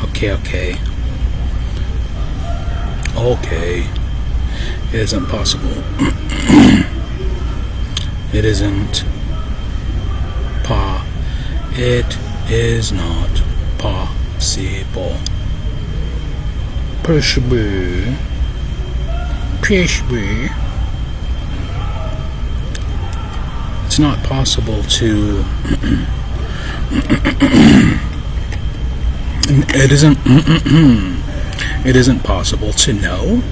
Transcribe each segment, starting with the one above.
Okay. It isn't possible. It isn't It is not possible. Possible. It's not possible to. It isn't possible to know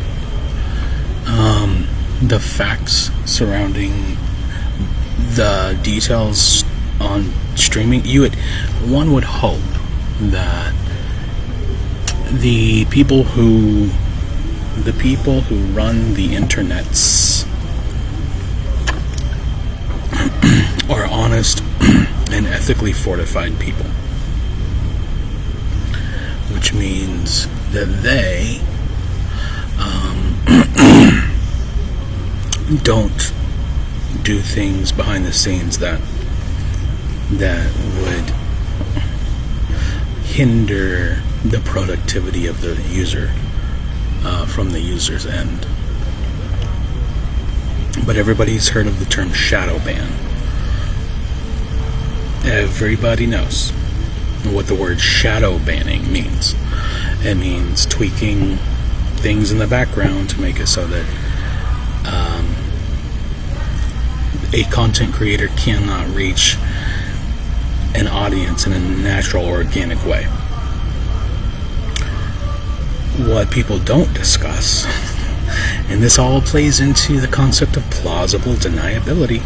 the facts surrounding the details on streaming. One would hope that the people who run the internets are honest and ethically fortified people, which means that they don't do things behind the scenes that would hinder the productivity of the user from the user's end. But everybody's heard of the term shadow ban. Everybody knows what the word shadow banning means. It means tweaking things in the background to make it so that a content creator cannot reach an audience in a natural, organic way. What people don't discuss, and this all plays into the concept of plausible deniability,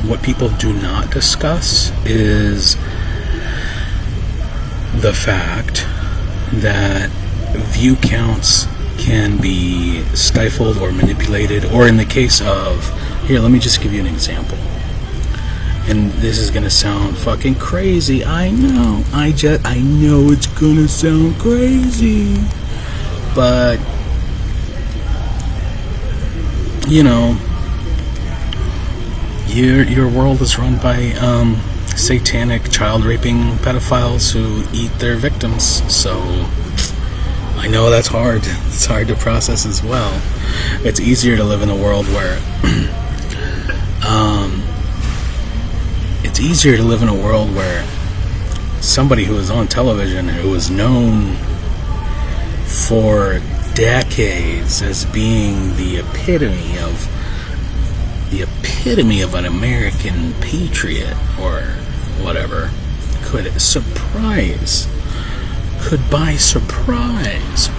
what people do not discuss is the fact that view counts can be stifled or manipulated, or in the case of, here, let me just give you an example. And this is gonna sound fucking crazy. I know it's gonna sound crazy. But, your world is run by satanic child raping pedophiles who eat their victims. So I know that's hard. It's hard to process as well. It's easier to live in a world where somebody who is on television, who is known for decades as being the epitome of an American patriot or whatever, could by surprise,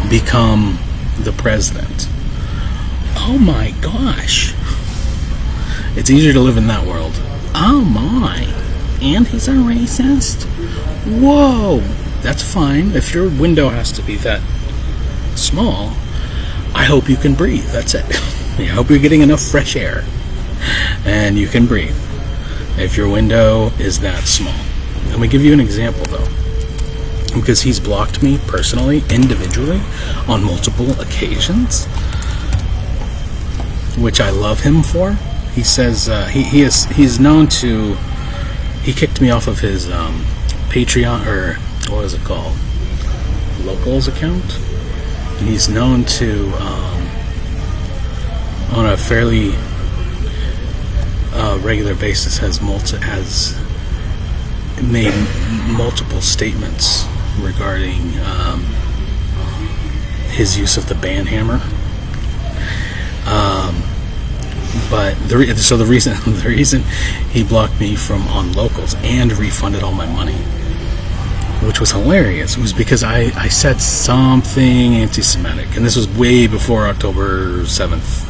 become the president. Oh my gosh. It's easier to live in that world. Oh my. And he's a racist? Whoa. That's fine. If your window has to be that small, I hope you can breathe. That's it. I hope you're getting enough fresh air and you can breathe. If your window is that small. Let me give you an example though. Because he's blocked me personally, individually, on multiple occasions, which I love him for. He says he's known to. He kicked me off of his Patreon, or what is it called, Locals account, and he's known to, on a fairly regular basis, has made multiple statements regarding his use of the ban hammer. But the reason he blocked me from on Locals and refunded all my money, which was hilarious, was because I said something anti-Semitic, and this was way before October 7th.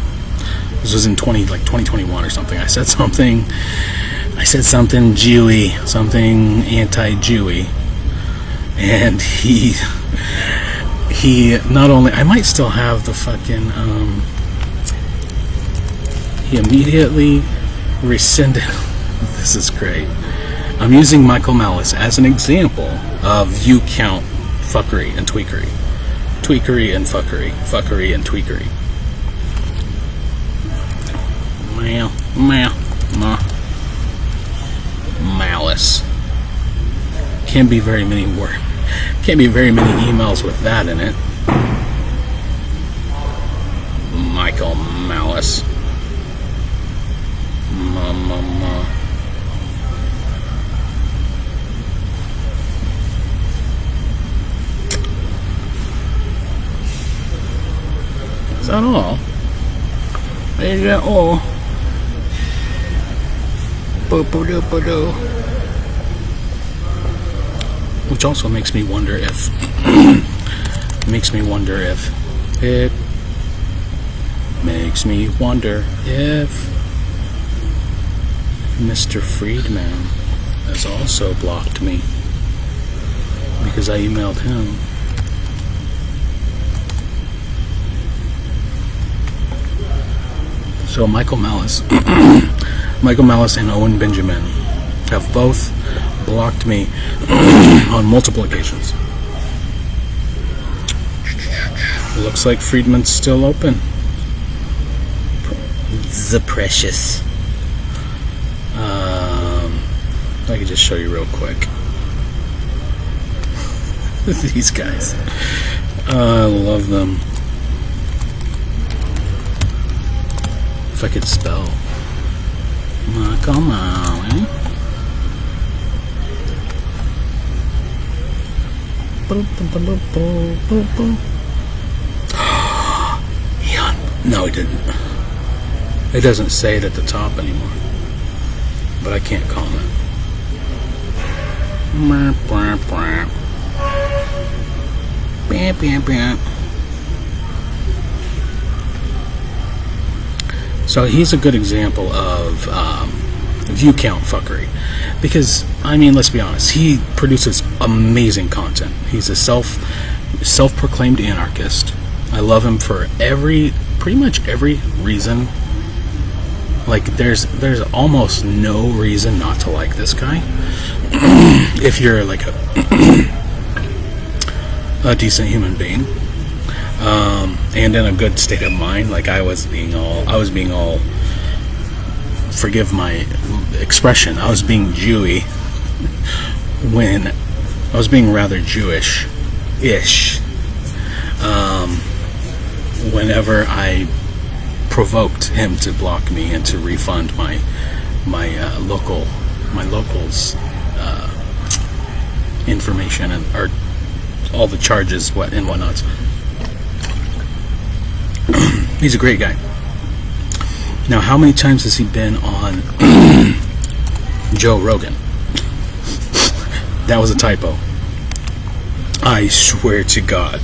This was in 2021 or something. I said something Jewy, something anti-Jewy, and he not only, I might still have the fucking he immediately rescinded. This is great. I'm using Michael Malice as an example of view count fuckery and tweakery. Tweakery and fuckery. Fuckery and tweakery. Malice. can't be very many emails with that in it. Michael Malice. Is that all? Is that all? Which also makes me wonder if it makes me wonder if Mr. Friedman has also blocked me because I emailed him. So Michael Malice and Owen Benjamin have both blocked me on multiple occasions. Looks like Friedman's still open. The precious. I could just show you real quick. These guys. I love them. If I could spell. Come on. No, he didn't. It doesn't say it at the top anymore. But I can't comment. So he's a good example of view count fuckery. Because, I mean, let's be honest, he produces amazing content. He's a self-proclaimed anarchist. I love him for pretty much every reason. Like, there's almost no reason not to like this guy. If you're like a decent human being. And in a good state of mind. Like, I was being all, forgive my expression, I was being Jewy when I was being rather Jewish-ish whenever I provoked him to block me and to refund my locals information or all the charges and whatnot. He's a great guy. Now, how many times has he been on Joe Rogan? That was a typo. I swear to God.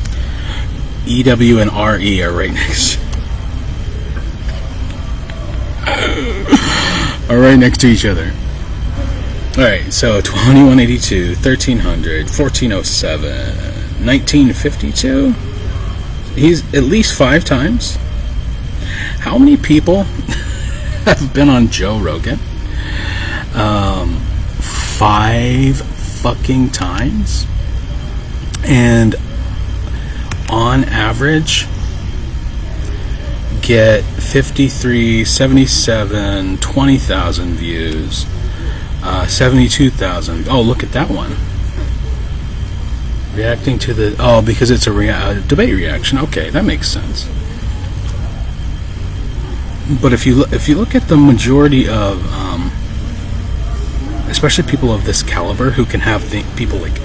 EW and RE are right next. Are right next to each other. Alright, so 2182, 1300, 1407, 1952. He's at least 5 times. How many people have been on Joe Rogan? 5 fucking times. And on average get 53, 77, 20,000 views, 72,000. Oh, look at that one. Reacting to the... because it's a debate reaction. Okay, that makes sense. But if you look at the majority of, especially people of this caliber who can have people like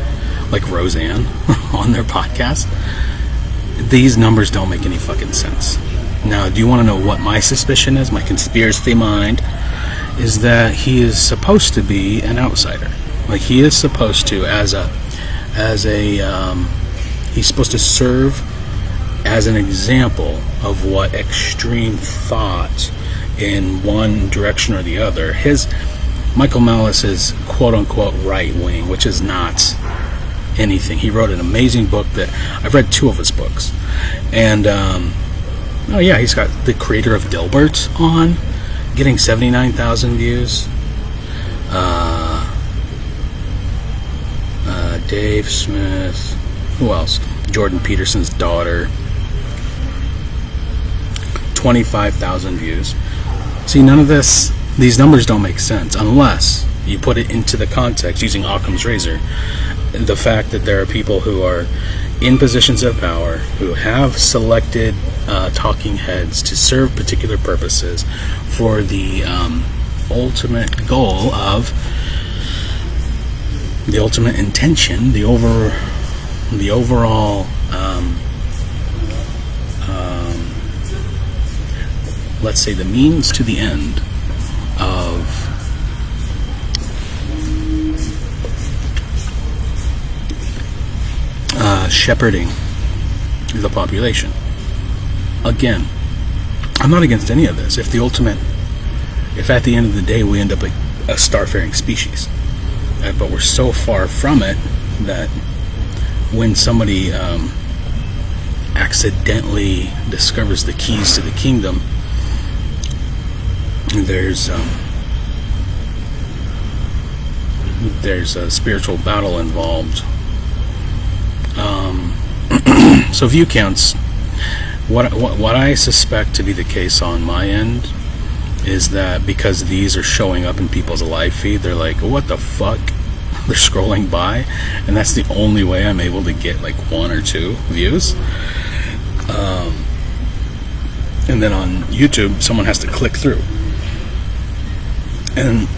Roseanne on their podcast, these numbers don't make any fucking sense. Now, do you want to know what my suspicion is? My conspiracy mind is that he is supposed to be an outsider. Like, he is supposed to, he's supposed to serve as an example of what extreme thought in one direction or the other. Michael Malice is quote-unquote right-wing, which is not anything. He wrote an amazing book that I've read 2 of his books. And, he's got the creator of Dilbert on, getting 79,000 views. Dave Smith. Who else? Jordan Peterson's daughter. 25,000 views. See, none of these numbers don't make sense unless you put it into the context using Occam's razor the fact that there are people who are in positions of power who have selected talking heads to serve particular purposes for the ultimate goal of the ultimate intention, the overall let's say the means to the end of shepherding the population. Again, I'm not against any of this. If at the end of the day we end up a starfaring species, but we're so far from it that when somebody accidentally discovers the keys to the kingdom, there's a spiritual battle involved. So view counts. What I suspect to be the case on my end is that because these are showing up in people's live feed, they're like, what the fuck? They're scrolling by, and that's the only way I'm able to get like 1 or 2 views. And then on YouTube, someone has to click through. And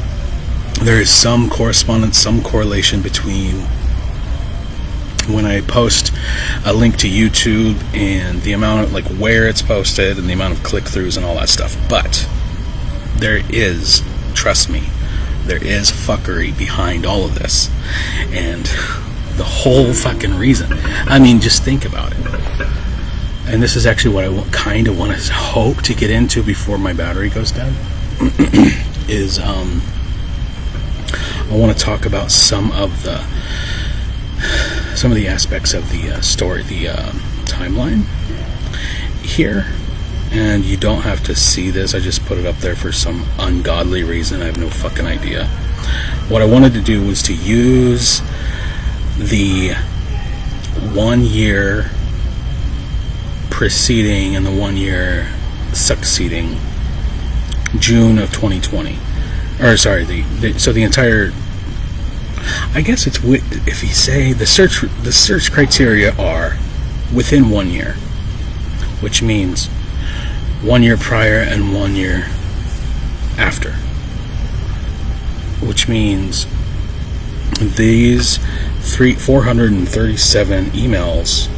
there is some correspondence, some correlation between when I post a link to YouTube and the amount of, like, where it's posted and the amount of click-throughs and all that stuff. But there is, trust me, there is fuckery behind all of this. And the whole fucking reason, I mean, just think about it. And this is actually what I kind of want to hope to get into before my battery goes dead. Is I want to talk about some of the aspects of the story, the timeline here. And you don't have to see this. I just put it up there for some ungodly reason. I have no fucking idea. What I wanted to do was to use the 1 year preceding and the 1 year succeeding June of 2020. Or sorry, so the entire, I guess it's, if you say the search criteria are within 1 year, which means 1 year prior and 1 year after, which means these 437 emails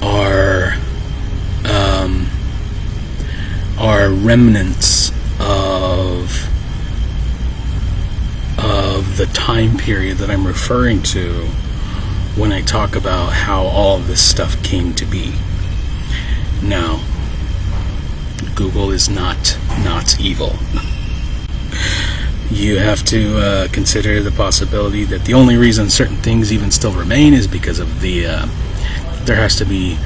are remnants of the time period that I'm referring to when I talk about how all of this stuff came to be. Now, Google is not evil. You have to consider the possibility that the only reason certain things even still remain is because of there has to be,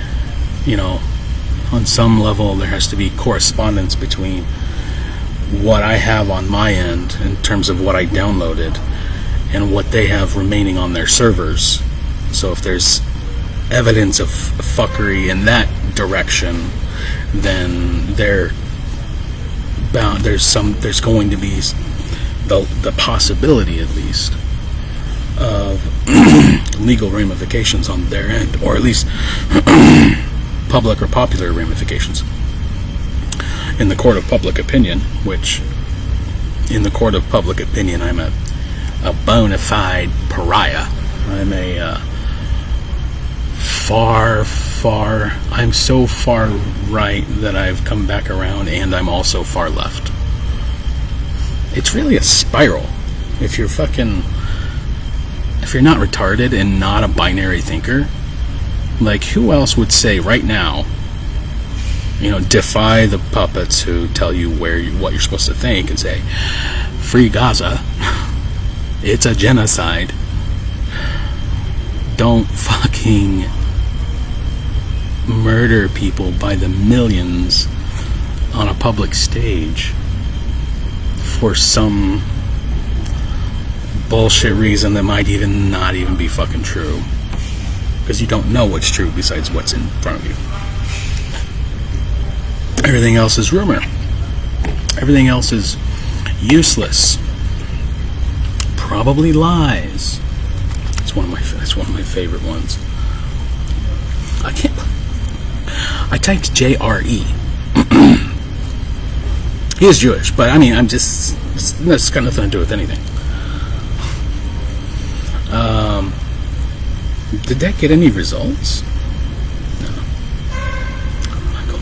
on some level there has to be correspondence between what I have on my end in terms of what I downloaded and what they have remaining on their servers. So if there's evidence of fuckery in that direction, then there's going to be the possibility, at least, of legal ramifications on their end, or at least public or popular ramifications in the court of public opinion. Which, in the court of public opinion, I'm a bona fide pariah. I'm I'm so far right that I've come back around, and I'm also far left. It's really a spiral. If you're not retarded and not a binary thinker, like, who else would say right now, defy the puppets who tell you what you're supposed to think and say, free Gaza, it's a genocide. Don't fucking murder people by the millions on a public stage for some bullshit reason that might not even be fucking true, because you don't know what's true besides what's in front of you. Everything else is rumor. Everything else is useless, probably lies. That's That's one of my favorite ones. I typed JRE. He is Jewish, but I mean, that's got nothing to do with anything. Did that get any results? No. Michael.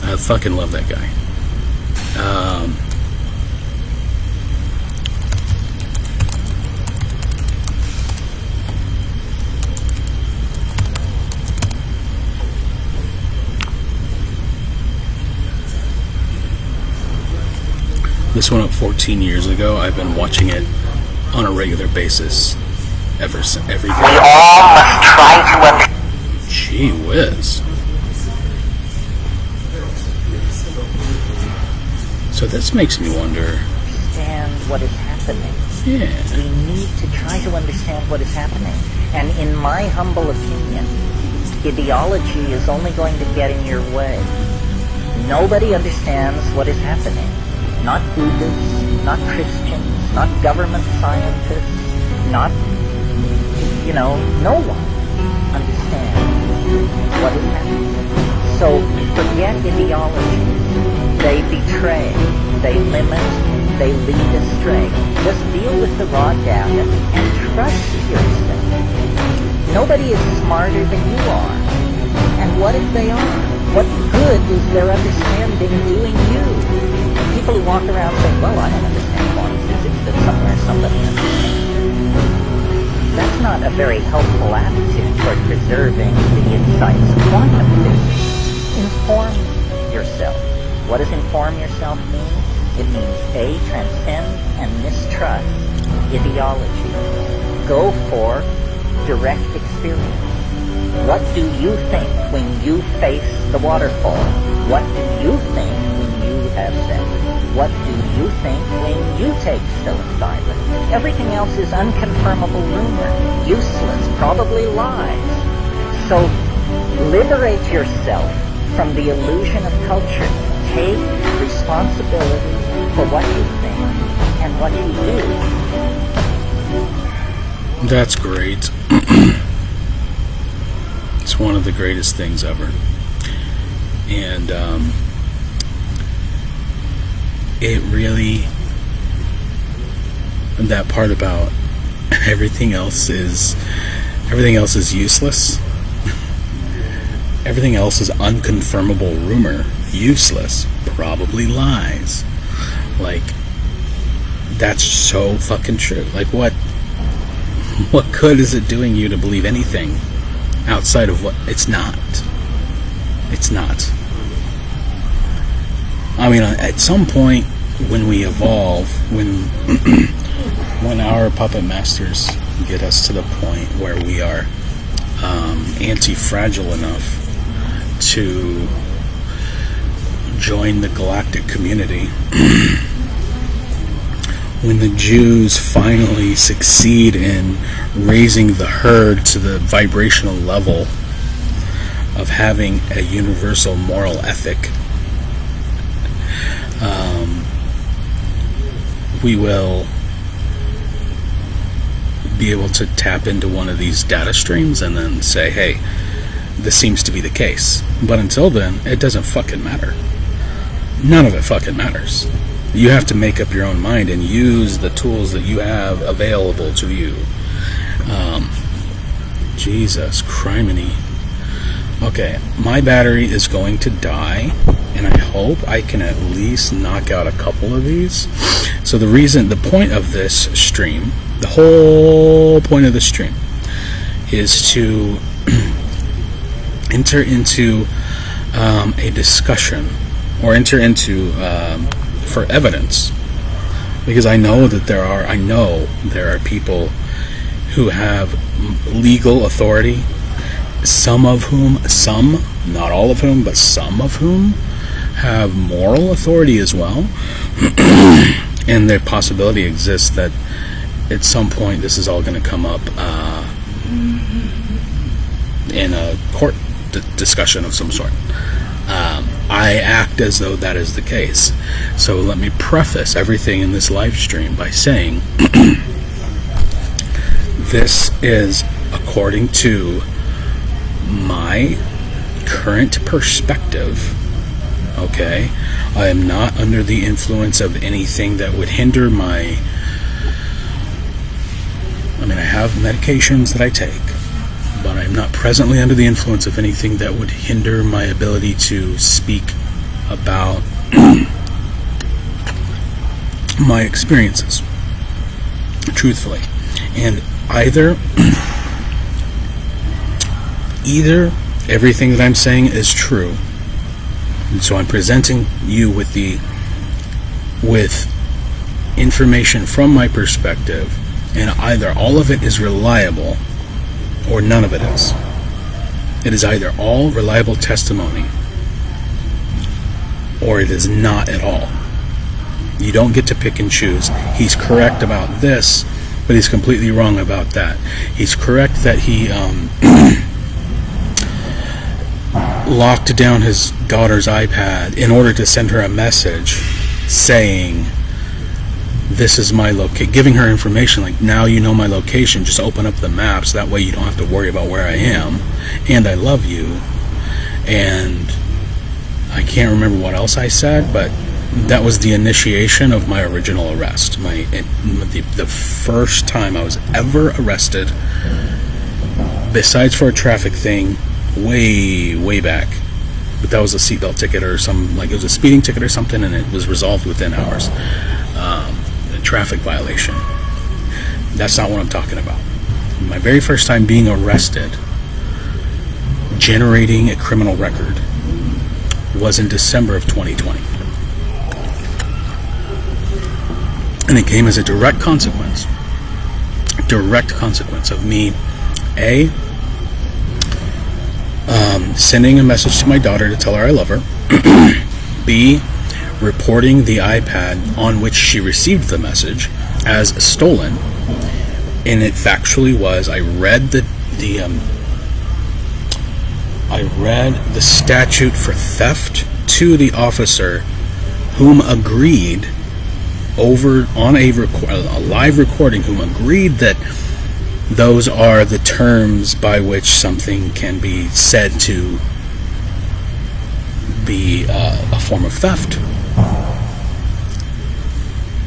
I fucking love that guy. This went up 14 years ago. I've been watching it on a regular basis every day. We all must try to understand. Gee whiz. So this makes me wonder. Understand what is happening. Yeah. We need to try to understand what is happening. And in my humble opinion, ideology is only going to get in your way. Nobody understands what is happening. Not Buddhists, not Christians, not government scientists, not, no one understands what is happening. So forget ideology. They betray, they limit, they lead astray. Just deal with the raw data and trust yourself. Nobody is smarter than you are. And what if they are? What good is their understanding doing you? People who walk around saying, well, I don't understand quantum physics, but somewhere somebody understands. That's not a very helpful attitude toward preserving the insights of quantum physics. Inform yourself. What does inform yourself mean? It means A, transcend and mistrust ideology. Go for direct experience. What do you think when you face the waterfall? What do you think when you have sex? What do you think when you take psilocybin? Everything else is unconfirmable rumor, useless, probably lies. So liberate yourself from the illusion of culture. Take responsibility for what you think and what you do. That's great. It's one of the greatest things ever. And it really, that part about everything else is useless. Everything else is unconfirmable rumor, useless, probably lies. Like, that's so fucking true. Like, what good is it doing you to believe anything outside of what it's not? It's not. I mean, at some point when we evolve, when our puppet masters get us to the point where we are anti-fragile enough to join the galactic community, when the Jews finally succeed in raising the herd to the vibrational level of having a universal moral ethic, we will be able to tap into one of these data streams and then say, hey, this seems to be the case. But until then, it doesn't fucking matter. None of it fucking matters. You have to make up your own mind and use the tools that you have available to you. Jesus criminy. Okay, my battery is going to die, and I hope I can at least knock out a couple of these. So the point of this stream, the whole point of the stream, is to enter into a discussion, or enter into for evidence, because I know there are people who have legal authority, not all of whom, but some of whom have moral authority as well. And the possibility exists that at some point this is all going to come up in a court discussion of some sort. I act as though that is the case. So let me preface everything in this live stream by saying This is according to my current perspective. Okay, I am not under the influence of anything that would hinder my... I have medications that I take, but I'm not presently under the influence of anything that would hinder my ability to speak about my experiences, truthfully. And either everything that I'm saying is true, and so I'm presenting you with information from my perspective, and either all of it is reliable or none of it is. It is either all reliable testimony or it is not at all. You don't get to pick and choose. He's correct about this, but he's completely wrong about that. He's correct that he locked down his daughter's iPad in order to send her a message saying, this is my location, giving her information like, now you know my location, just open up the maps, that way you don't have to worry about where I am, and I love you. And I can't remember what else I said, but that was the initiation of my original arrest. The first time I was ever arrested, besides for a traffic thing, way back. But that was a seatbelt ticket or it was a speeding ticket or something, and it was resolved within hours. A traffic violation. That's not what I'm talking about. My very first time being arrested, generating a criminal record, was in December of 2020. And it came as a direct consequence of me, A, sending a message to my daughter to tell her I love her, B, reporting the iPad on which she received the message as stolen. And it factually was. I read the statute for theft to the officer, whom agreed over on a live recording, whom agreed that those are the terms by which something can be said to be a form of theft.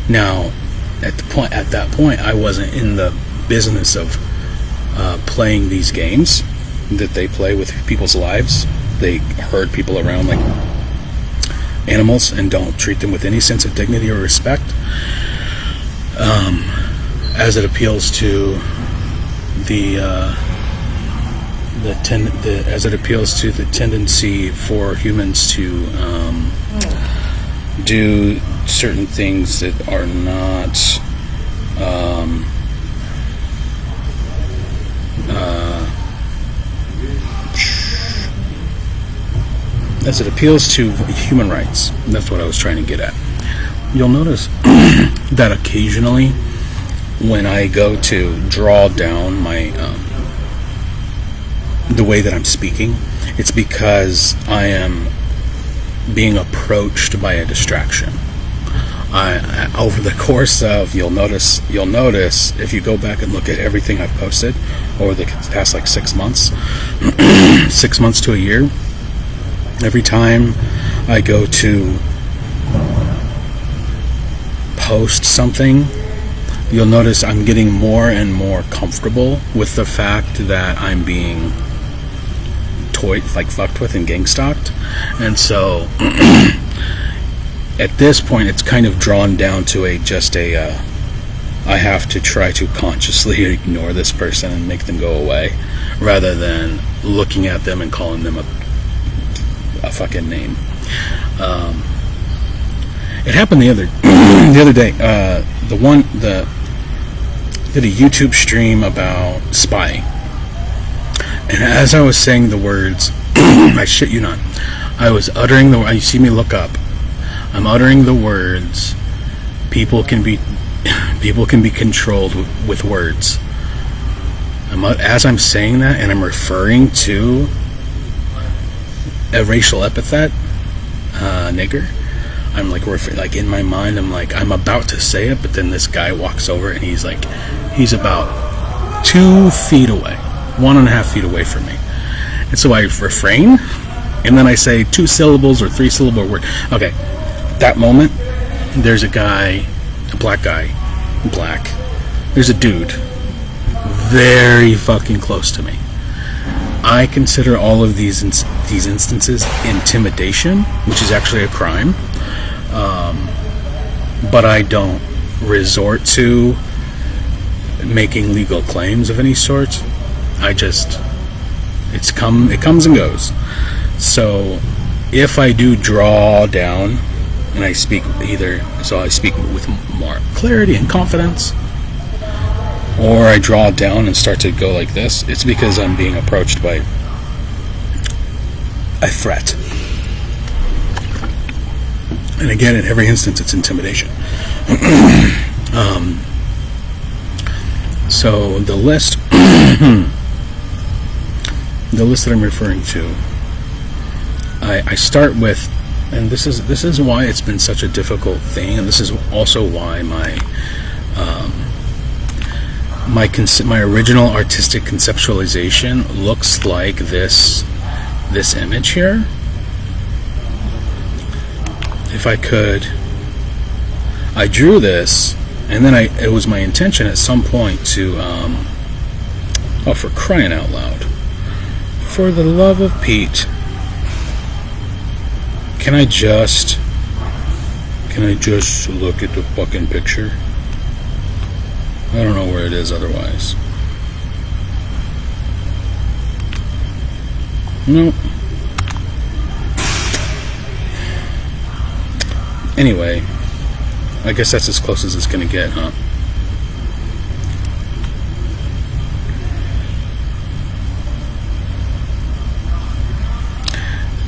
Now, at that point, I wasn't in the business of playing these games that they play with people's lives. They herd people around like animals and don't treat them with any sense of dignity or respect. As it appeals to the tendency for humans to do certain things that are not as it appeals to human rights. That's what I was trying to get at. You'll notice that occasionally when I go to draw down my the way that I'm speaking, it's because I am being approached by a distraction. Over the course of, you'll notice if you go back and look at everything I've posted over the past 6 months, 6 months to a year, every time I go to post something, you'll notice I'm getting more and more comfortable with the fact that I'm being fucked with and gang stalked. And so at this point it's kind of drawn down to I have to try to consciously ignore this person and make them go away, rather than looking at them and calling them a fucking name. It happened the other day. Did a YouTube stream about spying, and as I was saying the words, I shit you not, I was uttering you see me look up, I'm uttering the words, people can be controlled with words. As I'm saying that, and I'm referring to a racial epithet, nigger, I'm in my mind, I'm about to say it, but then this guy walks over and he's about 2 feet away, 1.5 feet away from me. And so I refrain, and then I say 2 syllables or 3 syllable word. Okay, that moment, there's a guy, a black guy, black. There's a dude very fucking close to me. I consider all of these instances intimidation, which is actually a crime. But I don't resort to making legal claims of any sort. It comes and goes. So if I do draw down and I speak I speak with more clarity and confidence, or I draw down and start to go like this, it's because I'm being approached by a threat. And again, in every instance, it's intimidation. So the list that I'm referring to, I start with, and this is why it's been such a difficult thing, and this is also why my original artistic conceptualization looks like this image here. If I could, I drew this, and then it was my intention at some point to for crying out loud, for the love of Pete, can I just look at the fucking picture? I don't know where it is otherwise. Nope. Anyway, I guess that's as close as it's gonna get, huh?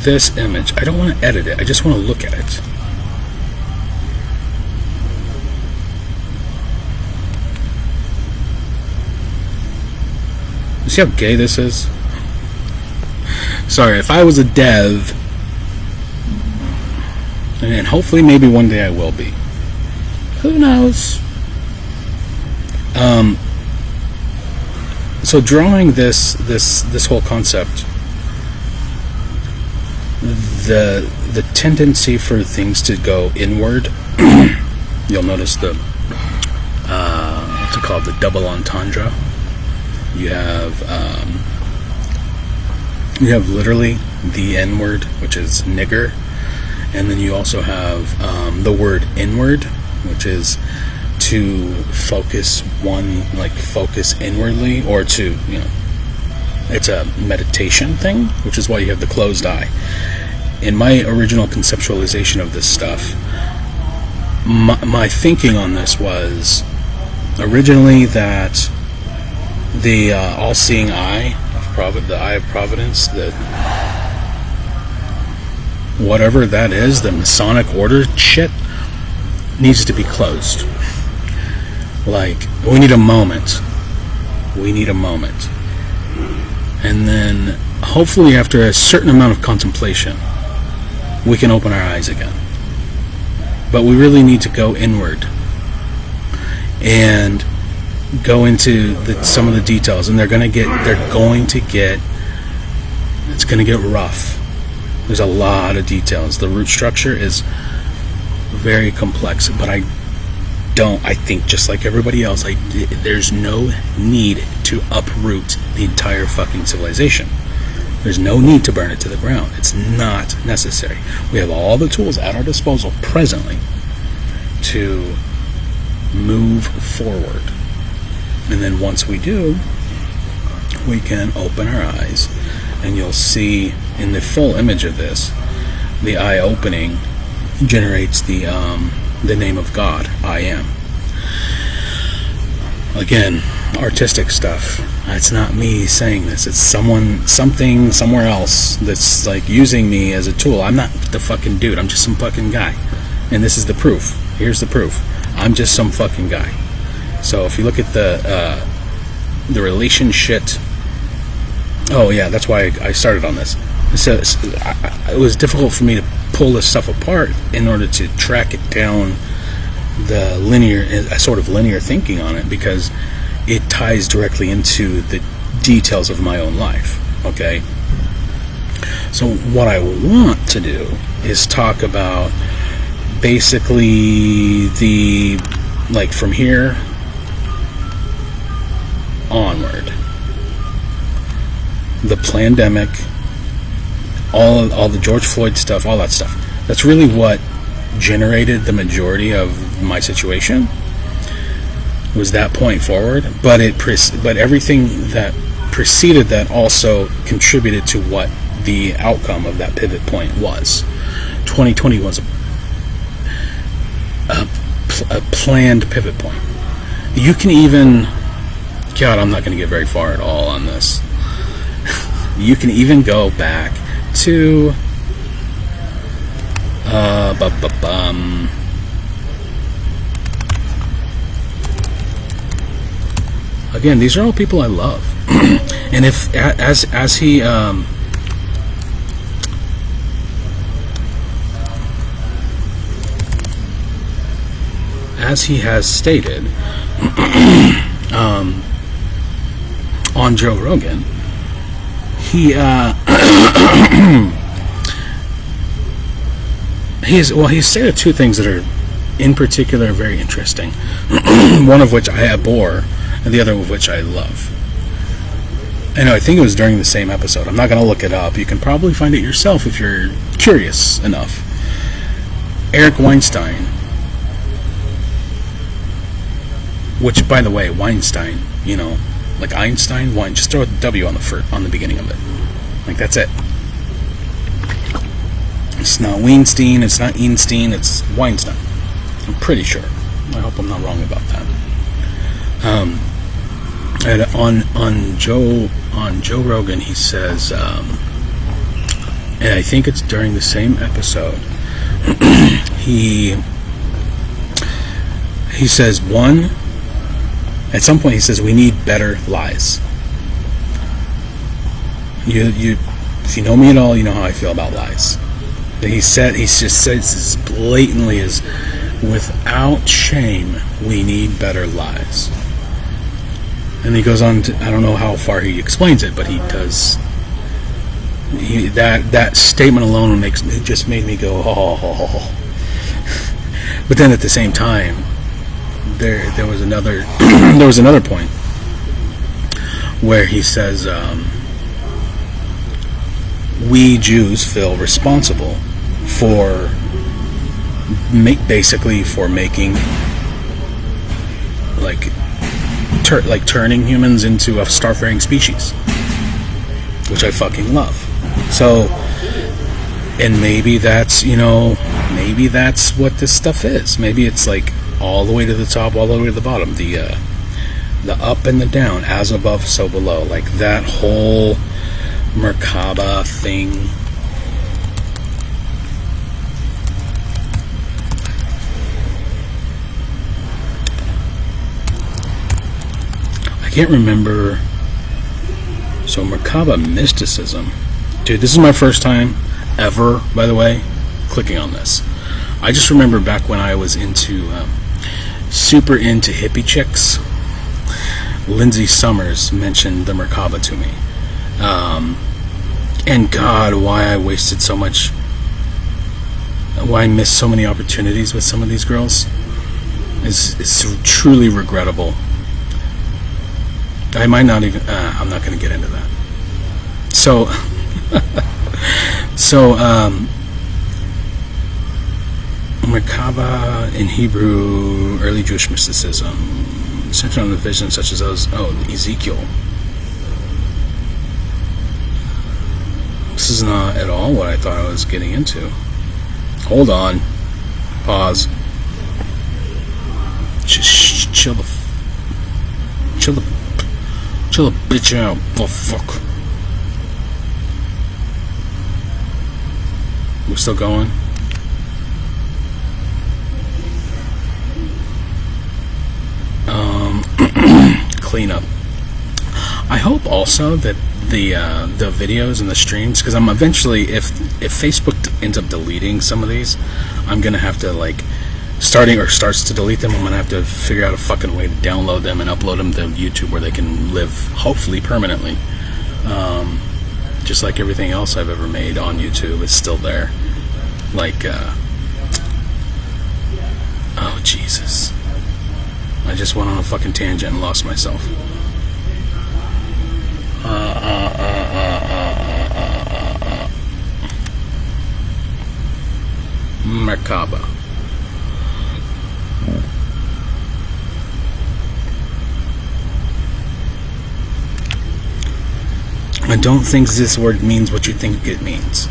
This image, I don't want to edit it, I just want to look at it. You see how gay this is? Sorry, if I was a dev, and hopefully maybe one day I will be. Who knows? So drawing this whole concept, the tendency for things to go inward, you'll notice the what's it called, the double entendre. You have literally the N word, which is nigger, and then you also have the word inward, which is to focus inwardly, or to, it's a meditation thing, which is why you have the closed eye. In my original conceptualization of this stuff, my thinking on this was originally that the all-seeing eye of the eye of providence, that whatever that is, the Masonic order shit, needs to be closed. Like, we need a moment. And then hopefully after a certain amount of contemplation, we can open our eyes again. But we really need to go inward and go into some of the details, and it's going to get rough. There's a lot of details. The root structure is very complex, but I think just like everybody else, there's no need to uproot the entire fucking civilization. There's no need to burn it to the ground. It's not necessary. We have all the tools at our disposal presently to move forward. And then once we do, we can open our eyes, and you'll see in the full image of this, the eye opening generates the name of God, I am. Again, artistic stuff. It's not me saying this. It's something somewhere else that's like using me as a tool. I'm not the fucking dude. I'm just some fucking guy. And this is the proof. Here's the proof. I'm just some fucking guy. So if you look at the relationship, oh yeah, that's why I started on this. So it was difficult for me to pull this stuff apart in order to track it down, the linear thinking on it, because it ties directly into the details of my own life. Okay, so what I want to do is talk about basically the, like, from here onward, the pandemic, all the George Floyd stuff, all that stuff. That's really what generated the majority of my situation, was that point forward. But everything that preceded that also contributed to what the outcome of that pivot point was. 2020 was a planned pivot point. You can even, God, I'm not going to get very far at all on this. You can even go back to again, these are all people I love. And if as he has stated on Joe Rogan, he he's stated two things that are in particular very interesting. One of which I abhor, and the other of which I love. And I think it was during the same episode. I'm not going to look it up. You can probably find it yourself if you're curious enough. Eric Weinstein, which, by the way, Weinstein, you know, like Einstein, wine, just throw a W on the beginning of it. Like, that's it. It's not Weinstein, it's not Einstein, it's Weinstein. I'm pretty sure. I hope I'm not wrong about that. And on Joe Rogan, he says, and I think it's during the same episode, he says, at some point he says, we need better lies. You if you know me at all, you know how I feel about lies. He just says this blatantly, is without shame, we need better lies. And he goes on to, I don't know how far he explains it, but he does. That statement alone just made me go, oh. But then at the same time, there was another point where he says, we Jews feel responsible for making turning humans into a star-faring species, which I fucking love. So, and maybe that's what this stuff is. Maybe it's like all the way to the top, all the way to the bottom, the up and the down, as above, so below, like that whole Merkaba thing. I can't remember. So Merkaba mysticism, dude, this is my first time ever, by the way, clicking on this. I just remember back when I was super into hippie chicks, Lindsay Summers mentioned the Merkaba to me. And God, why I wasted so much, why I missed so many opportunities with some of these girls is truly regrettable. I might not even, I'm not going to get into that. So, Merkaba in Hebrew, early Jewish mysticism, centered on the visions such as those, Ezekiel. This is not at all what I thought I was getting into. Hold on. Pause. Just chill the bitch out. Oh, fuck. We're still going? Clean up. I hope also that the videos and the streams, because I'm eventually, if Facebook ends up deleting some of these, I'm gonna have to starts to delete them, I'm gonna have to figure out a fucking way to download them and upload them to YouTube where they can live, hopefully permanently. Just like everything else I've ever made on YouTube is still there. Like, oh Jesus, I just went on a fucking tangent and lost myself. Merkaba. I don't think this word means what you think it means.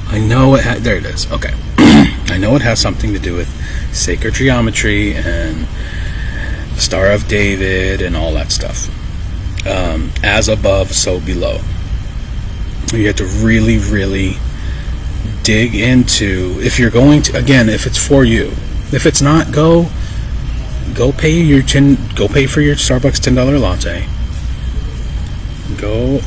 I know it there it is. Okay. I know it has something to do with sacred geometry and Star of David and all that stuff. As above, so below. You have to really, really dig into, if you're going to, again, if it's for you. If it's not, go pay for your Starbucks $10 latte. Go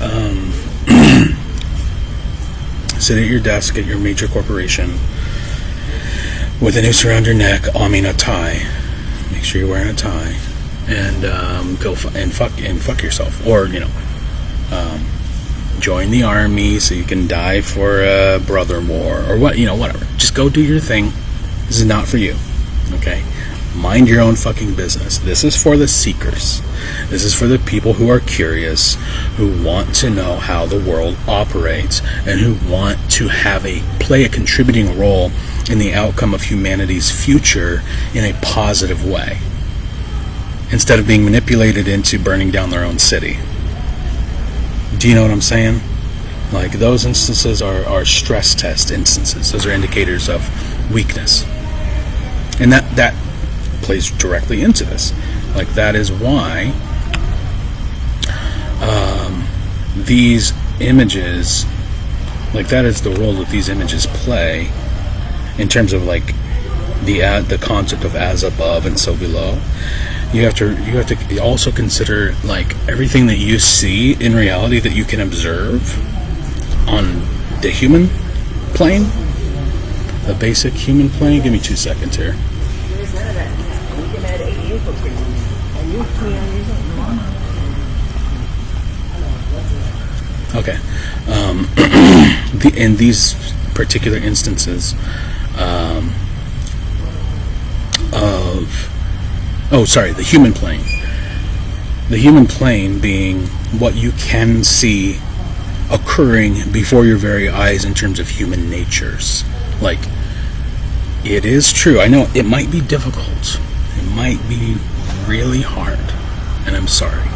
sit at your desk at your major corporation with a noose around your neck, a tie. Make sure you're wearing a tie, and go fuck yourself, or join the army so you can die for a brother war, or whatever. Just go do your thing. This is not for you. Okay? Mind your own fucking business. This is for the seekers. This is for the people who are curious, who want to know how the world operates, and who want to play a contributing role in the outcome of humanity's future in a positive way, instead of being manipulated into burning down their own city. Do you know what I'm saying? Like, those instances are stress test instances. Those are indicators of weakness. And that plays directly into this. Like, that is why these images, like, that is the role that these images play in terms of, like, the concept of as above and so below. You have to also consider, like, everything that you see in reality that you can observe on the human plane, the basic human plane. Give me 2 seconds here. Okay. In these particular instances the human plane. The human plane being what you can see occurring before your very eyes in terms of human natures. Like, it is true. I know it might be difficult. It might be really hard. And I'm sorry.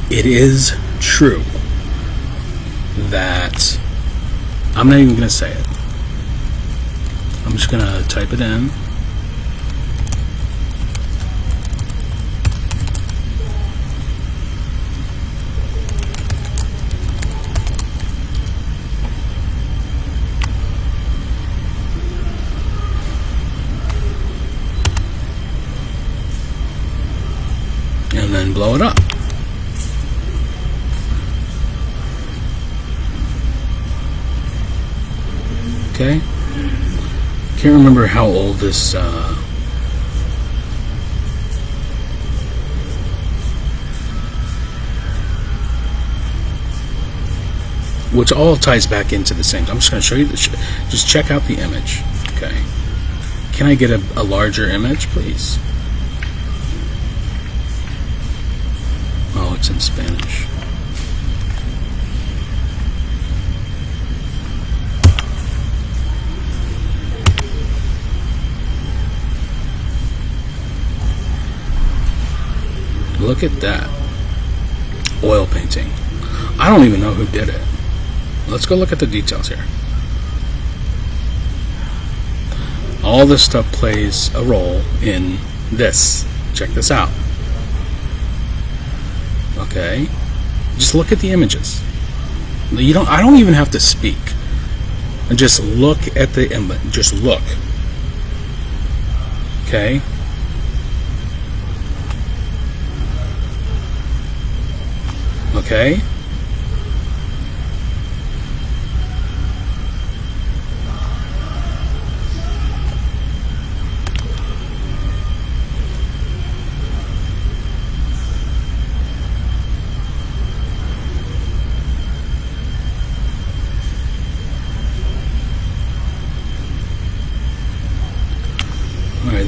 It is true that, I'm not even going to say it. I'm just going to type it in. And then blow it up. Okay? Can't remember how old this which all ties back into the same. I'm just going to show you this. Just check out the image. Okay. Can I get a larger image, please? Oh, it's in Spanish. Look at that. Oil painting. I don't even know who did it. Let's go look at the details here. All this stuff plays a role in this. Check this out. Okay. Just look at the images. I don't even have to speak. Just look at the image. Just look. Okay. Okay.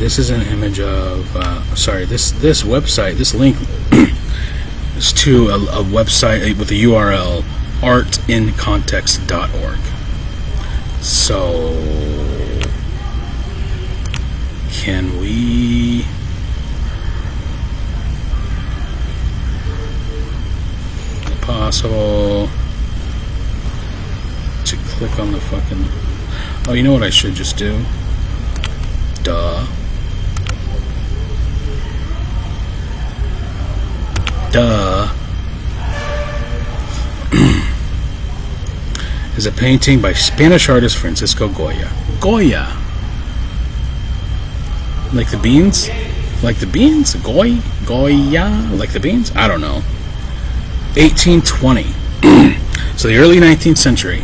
this is an image of, this website, this link is to a website with the URL artincontext.org. So, can we... possible to click on the fucking... Oh, you know what I should just do? Duh. Is a painting by Spanish artist Francisco Goya. Goya. Like the beans? Like the beans? Goya? Like the beans? I don't know. 1820. So the early 19th century.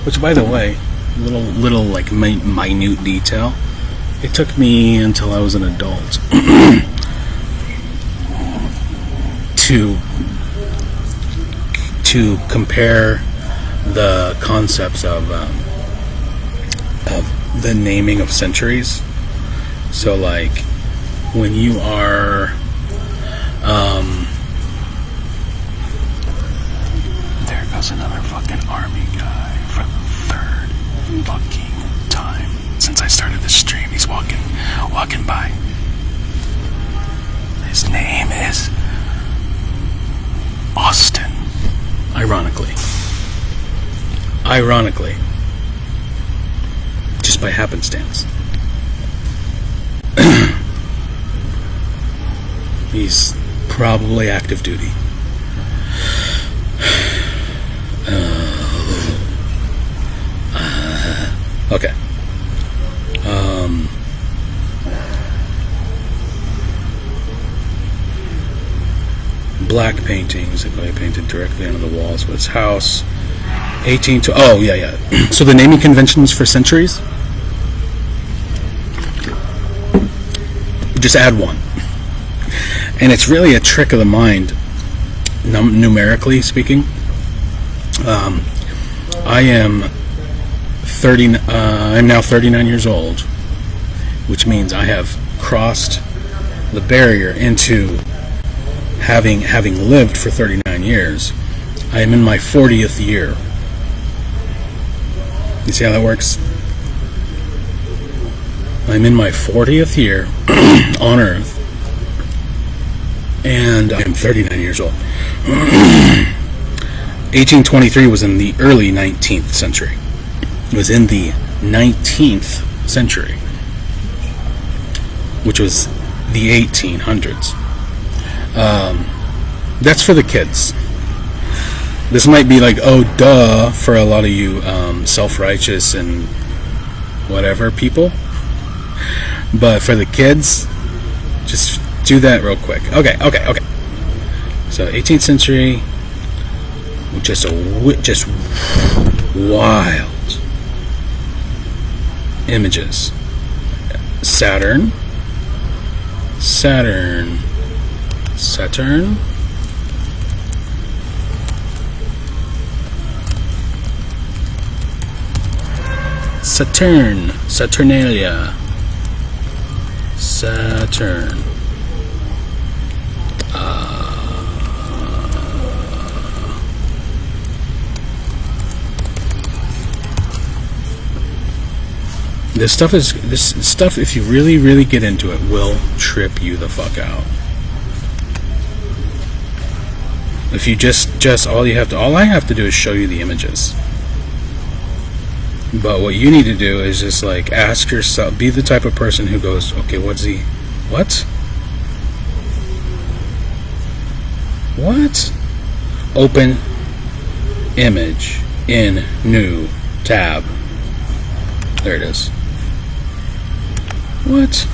Which, by the way, little like minute detail. It took me until I was an adult to compare the concepts of the naming of centuries. So, like, when you are there goes another fucking army guy for the third fucking time since I started this stream. He's walking by. His name is Austin. Ironically, just by happenstance. He's probably active duty. Okay. Black paintings that Goya painted directly onto the walls of his house. Oh, yeah. So the naming conventions for centuries? Just add one. And it's really a trick of the mind, numerically speaking. I'm now 39 years old, which means I have crossed the barrier into having lived for 39 years. I am in my 40th year. You see how that works? I'm in my 40th year on Earth, and I'm 39 years old. 1823 was in the early 19th century. It was in the 19th century, which was the 1800s. That's for the kids. This might be like, oh, duh, for a lot of you self-righteous and whatever people. But for the kids, just do that real quick. Okay. So 18th century, just wild images. Saturn. Saturnalia. Saturn. This stuff, if you really get into it, will trip you the fuck out. If you all I have to do is show you the images. But what you need to do is just like ask yourself, be the type of person who goes, okay, what? Open image in new tab. There it is. What?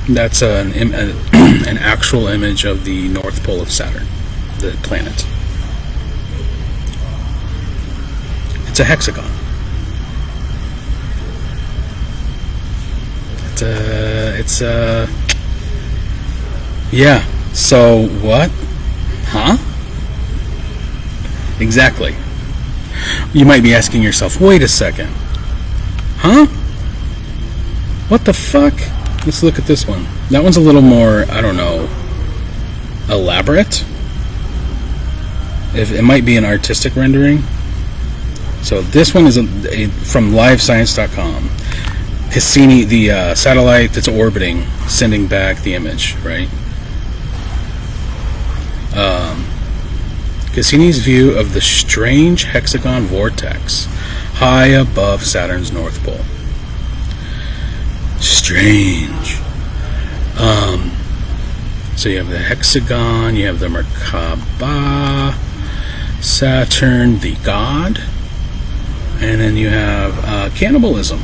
That's an actual image of the North Pole of Saturn, the planet. It's a hexagon. Yeah. So what? Huh? Exactly. You might be asking yourself, wait a second. Huh? What the fuck? Let's look at this one. That one's a little more, I don't know, elaborate. If it might be an artistic rendering. So this one is from livescience.com. Cassini, the satellite that's orbiting, sending back the image, right? Cassini's view of the strange hexagon vortex high above Saturn's North Pole. Strange. So you have the hexagon, you have the Merkaba, Saturn, the god, and then you have cannibalism.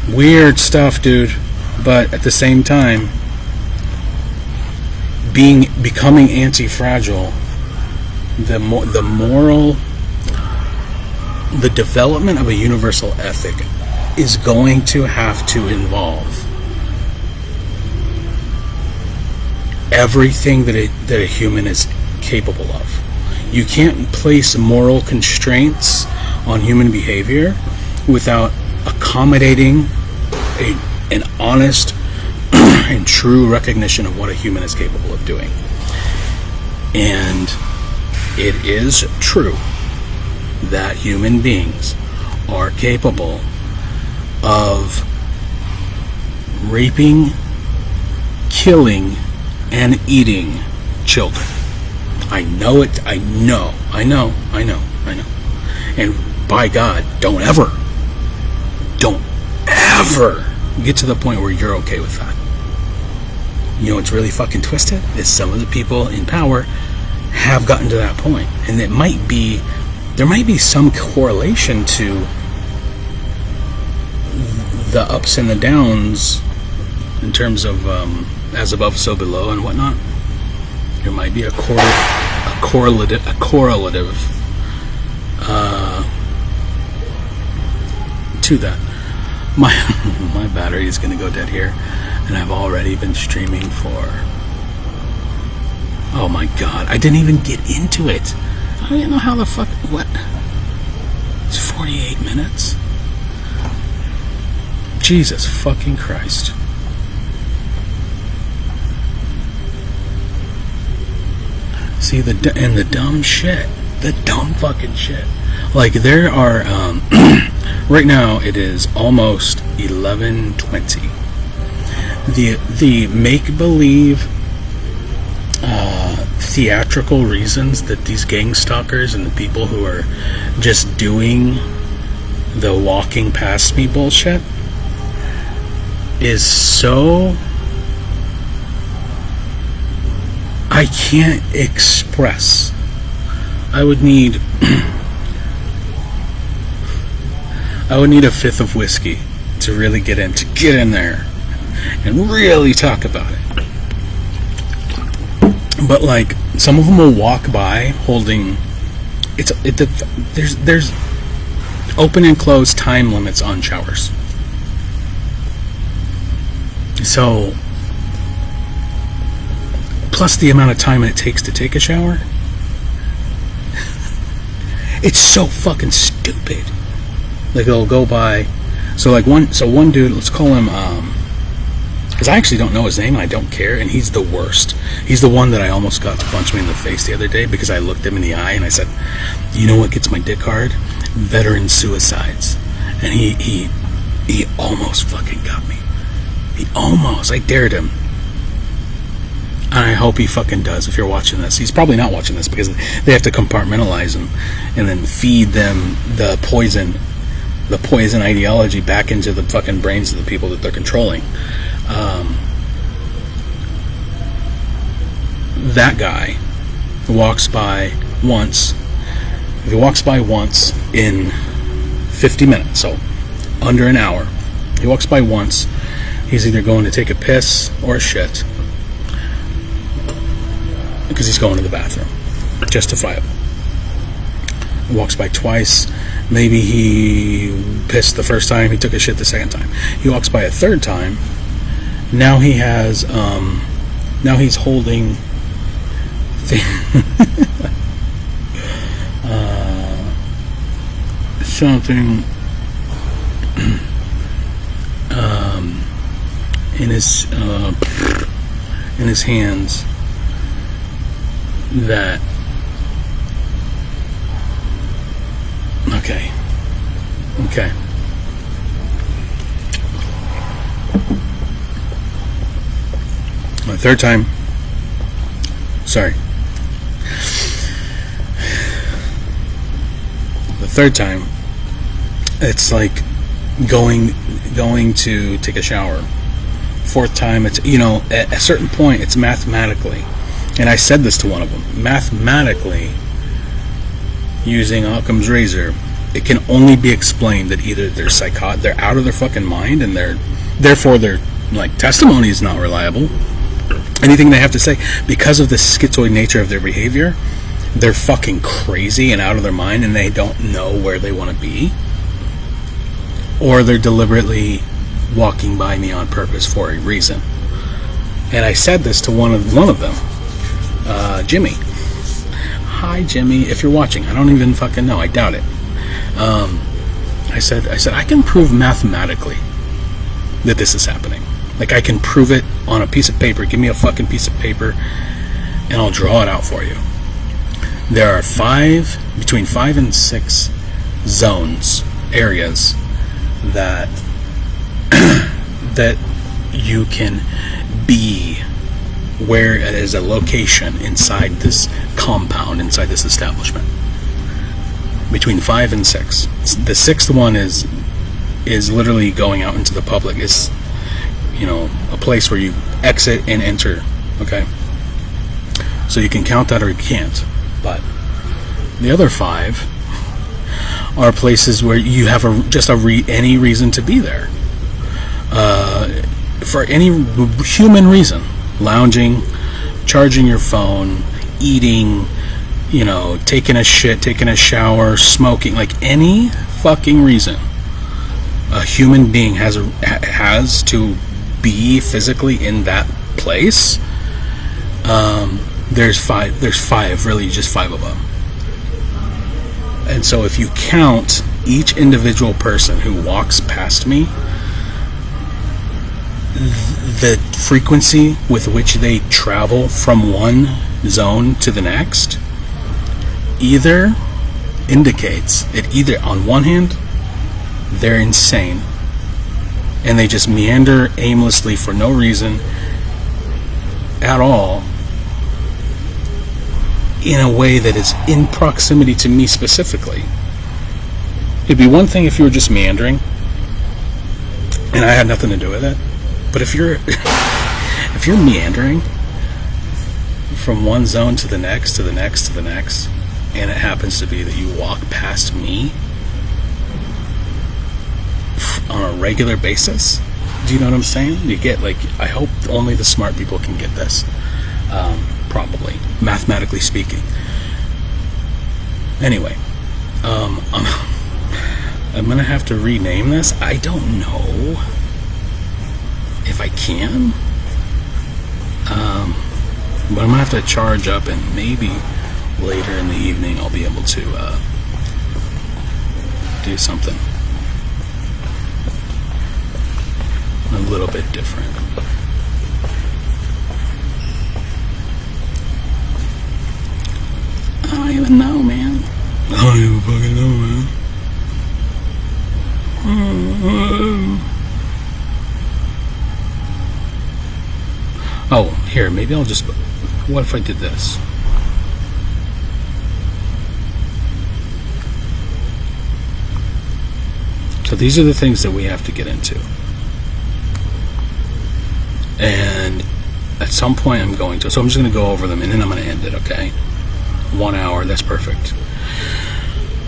Weird stuff, dude. But at the same time, becoming anti-fragile, the moral, the development of a universal ethic is going to have to involve everything that a human is capable of. You can't place moral constraints on human behavior without accommodating an honest and true recognition of what a human is capable of doing. And it is true that human beings are capable of raping, killing, and eating children. I know it. I know. And by God, don't ever get to the point where you're okay with that. You know what's really fucking twisted is some of the people in power have gotten to that point, and there might be some correlation to the ups and the downs in terms of as above, so below, and whatnot. There might be a correlative to that. My battery is going to go dead here, and I've already been streaming for, oh my god, I didn't even get into it. I don't even know how the fuck, what? It's 48 minutes? Jesus fucking Christ. See, the dumb shit. The dumb fucking shit. Like, there are, right now it is almost 11:20. The make-believe theatrical reasons that these gang stalkers and the people who are just doing the walking past me bullshit is so, I can't express. I would need a fifth of whiskey to really get in there and really talk about it. But like, some of them will walk by holding there's open and closed time limits on showers. So plus the amount of time it takes to take a shower. It's so fucking stupid. Like, they'll go by. So one dude, let's call him, because I actually don't know his name and I don't care, and he's the worst. He's the one that I almost got to punch me in the face the other day because I looked him in the eye and I said, you know what gets my dick hard? Veteran suicides. And he almost fucking got me. I dared him. And I hope he fucking does. If you're watching this, he's probably not watching this because they have to compartmentalize him and then feed them the poison ideology back into the fucking brains of the people that they're controlling. That guy walks by once. If he walks by once in 50 minutes, so under an hour, he walks by once, he's either going to take a piss or a shit because he's going to the bathroom. Justifiable. He walks by twice. Maybe he pissed the first time, he took a shit the second time. He walks by a third time. Now he has, now he's holding something in his hands that okay. The third time, sorry. The third time, it's like going to take a shower. Fourth time, it's, at a certain point, it's mathematically, and I said this to one of them, mathematically, using Occam's razor, it can only be explained that either they're out of their fucking mind, and therefore their testimony is not reliable. Anything they have to say, because of the schizoid nature of their behavior, they're fucking crazy and out of their mind, and they don't know where they want to be, or they're deliberately walking by me on purpose for a reason. And I said this to one of them, Jimmy. Hi, Jimmy, if you're watching. I don't even fucking know. I doubt it. I said I can prove mathematically that this is happening. Like, I can prove it on a piece of paper. Give me a fucking piece of paper, and I'll draw it out for you. There are between 5 and 6 zones, areas that that you can be, where it is a location inside this compound, inside this establishment. Between 5 and 6. The sixth one is literally going out into the public. It's a place where you exit and enter. Okay, so you can count that or you can't. But the other 5 are places where you have any reason to be there, for any human reason. Lounging, charging your phone, eating, taking a shit, taking a shower, smoking, like any fucking reason a human being has to be physically in that place. There's 5, really just 5 of them. And so if you count each individual person who walks past me, the frequency with which they travel from one zone to the next either indicates it, either on one hand they're insane and they just meander aimlessly for no reason at all in a way that is in proximity to me specifically. It'd be one thing if you were just meandering and I had nothing to do with it. But if you're meandering from one zone to the next, to the next, to the next, and it happens to be that you walk past me on a regular basis, do you know what I'm saying? You get, I hope only the smart people can get this, probably, mathematically speaking. Anyway, I'm gonna have to rename this. I don't know if I can, but I'm gonna have to charge up, and maybe later in the evening I'll be able to do something a little bit different. I don't even know, man. I don't even fucking know, man. Oh, here, maybe I'll just... What if I did this? So these are the things that we have to get into. And at some point I'm going to... So I'm just going to go over them, and then I'm going to end it, okay? 1 hour, that's perfect.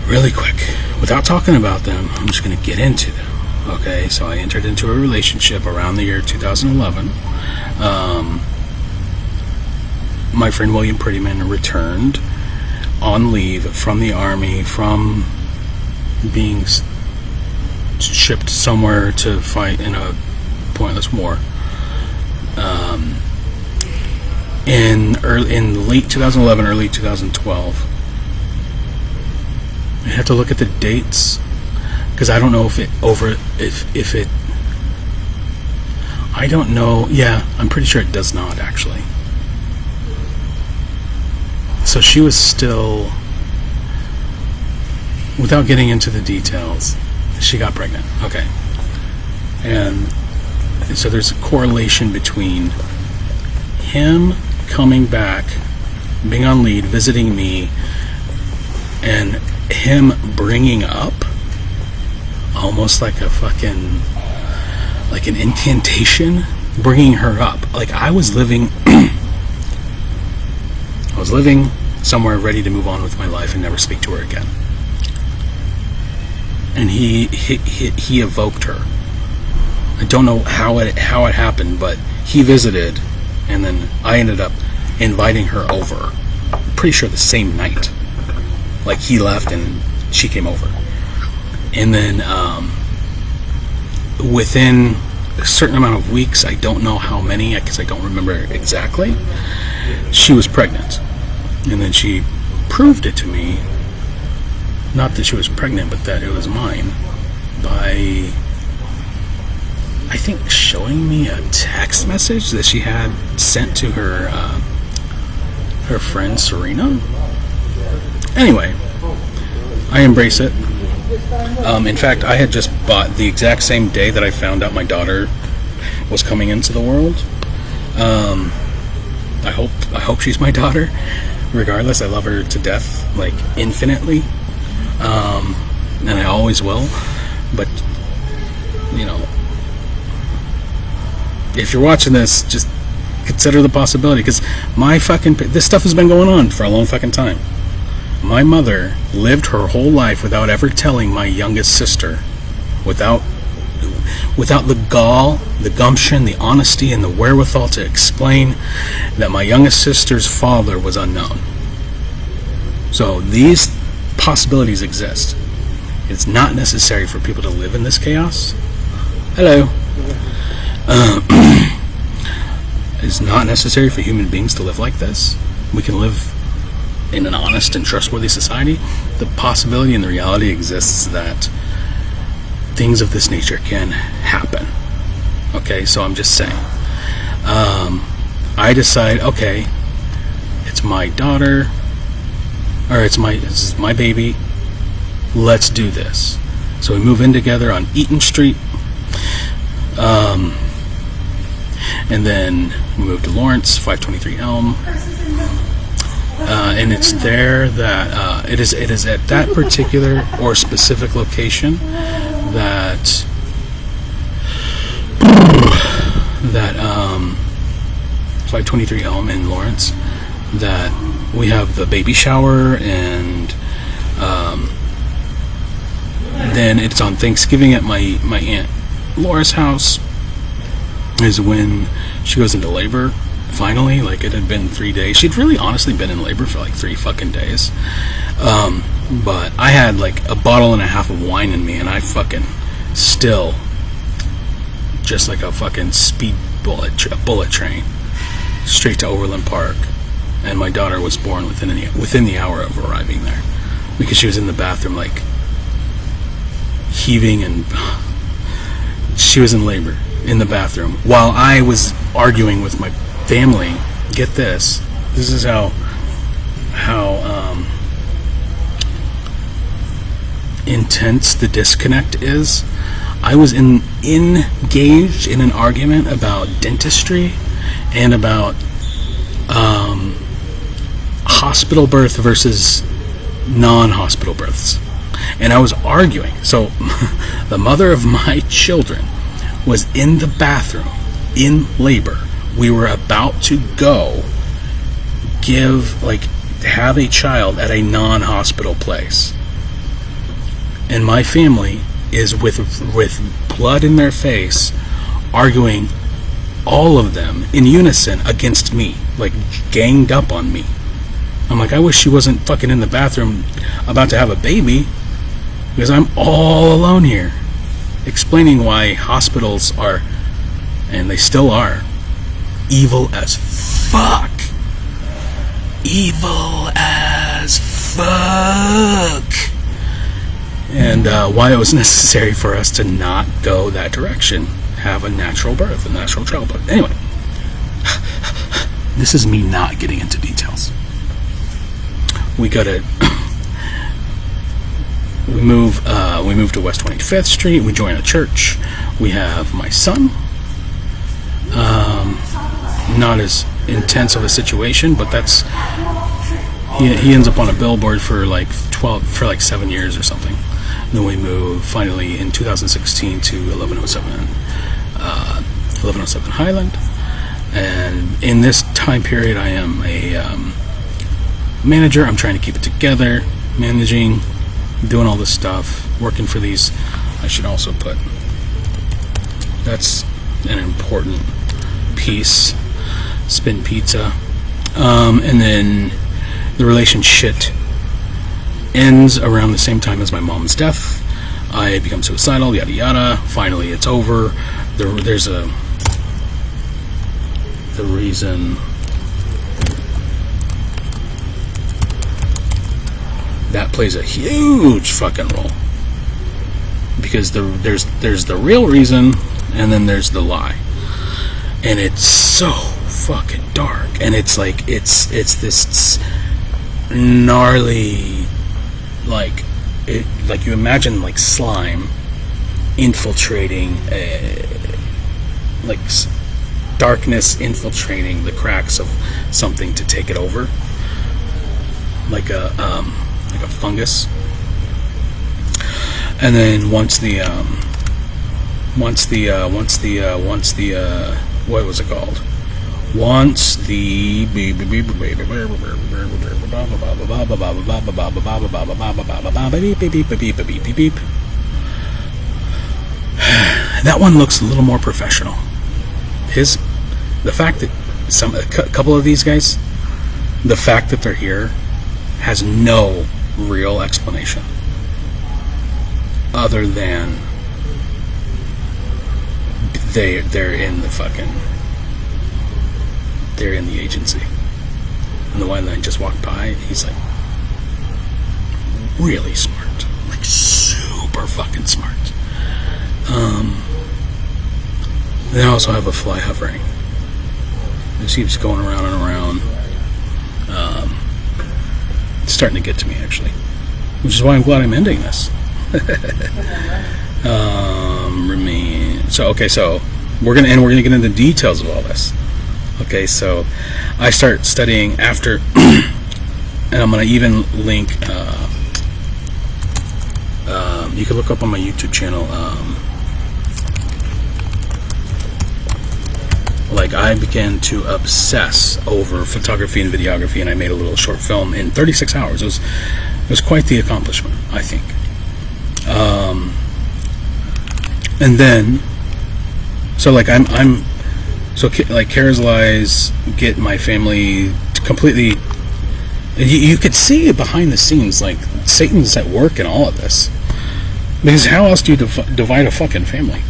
Really quick. Without talking about them, I'm just going to get into them. Okay, so I entered into a relationship around the year 2011. My friend William Prettyman returned on leave from the Army, from being shipped somewhere to fight in a pointless war. In late 2011, early 2012. I have to look at the dates, because I don't know if it I don't know. Yeah, I'm pretty sure it does not, actually. So she was still, without getting into the details, she got pregnant. Okay. And so there's a correlation between him coming back, being on lead, visiting me, and him bringing up almost like a fucking, like an incantation, bringing her up. Like I was living somewhere ready to move on with my life and never speak to her again. And he evoked her. I don't know how it happened, but he visited, and then I ended up inviting her over. I'm pretty sure the same night. Like he left and she came over. And then within a certain amount of weeks, I don't know how many, because I don't remember exactly, she was pregnant. And then she proved it to me, not that she was pregnant, but that it was mine, by, I think, showing me a text message that she had sent to her friend Serena. Anyway, I embrace it. In fact, I had just bought, the exact same day that I found out my daughter was coming into the world. I hope she's my daughter. Regardless, I love her to death, like infinitely, and I always will. But you know, if you're watching this, just consider the possibility, because this stuff has been going on for a long fucking time. My mother lived her whole life without ever telling my youngest sister, without the gall, the gumption, the honesty, and the wherewithal to explain that my youngest sister's father was unknown. So these possibilities exist. It's not necessary for people to live in this chaos. Hello. It's not necessary for human beings to live like this. We can live in an honest and trustworthy society. The possibility and the reality exists that things of this nature can happen. Okay, so I'm just saying. I decide, okay, it's my daughter, or this is my baby. Let's do this. So we move in together on Eaton Street, and then we move to Lawrence, 523 Elm. And it's there that it is at that particular or specific location that 523 Elm in Lawrence, that we have the baby shower, and then it's on Thanksgiving at my Aunt Laura's house is when she goes into labor. Finally, like it had been 3 days. She'd really honestly been in labor for like 3 fucking days. But I had like a bottle and a half of wine in me, and I fucking still, just like a fucking speed bullet train, straight to Overland Park. And my daughter was born within the hour of arriving there, because she was in the bathroom like heaving, and she was in labor in the bathroom while I was arguing with my family. Get this. This is how intense the disconnect is. I was engaged in an argument about dentistry and about hospital birth versus non-hospital births. And I was arguing. So the mother of my children was in the bathroom in labor. We were about to go have a child at a non-hospital place. And my family is with blood in their face, arguing, all of them in unison against me, like ganged up on me. I'm like, I wish she wasn't fucking in the bathroom about to have a baby, because I'm all alone here, explaining why hospitals are, and they still are, evil as fuck. Evil as fuck. And why it was necessary for us to not go that direction. have a natural birth, a natural childbirth. Anyway, this is me not getting into details. We move to West 25th Street. We join a church. We have my son. Not as intense of a situation, but that's he ends up on a billboard for like 7 years or something. Then we move finally in 2016 to 1107 Highland, and in this time period, I am a manager. I'm trying to keep it together, managing, doing all this stuff, working for these. I should also put that's an important piece. Spin Pizza, and then the relationship ends around the same time as my mom's death. I become suicidal, yada yada. Finally, it's over. There's the reason that plays a huge fucking role, because there's the real reason, and then there's the lie, and it's so fucking dark, and it's like it's this gnarly, like you imagine like slime infiltrating darkness infiltrating the cracks of something to take it over, like a fungus. And then once the what was it called? Once the that one looks a little more professional. The fact that a couple of these guys, the fact that they're here has no real explanation other than they're in the agency. And the one that just walked by, he's like really smart, like super fucking smart. They also have a fly hovering. It keeps going around and around. It's starting to get to me, actually, which is why I'm glad I'm ending this. So we're gonna get into details of all this. Okay, so I start studying after, and I'm gonna even link. You can look up on my YouTube channel. Like, I began to obsess over photography and videography, and I made a little short film in 36 hours. It was quite the accomplishment, I think. And then, so like Kara's Lies get my family completely. You could see behind the scenes, like Satan's at work in all of this. Because how else do you divide a fucking family?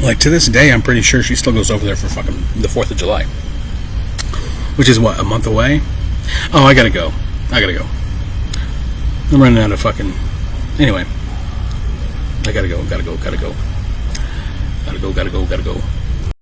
Like, to this day, I'm pretty sure she still goes over there for fucking the 4th of July. Which is what, a month away? Oh, I gotta go. I'm running out of fucking... Anyway. I gotta go.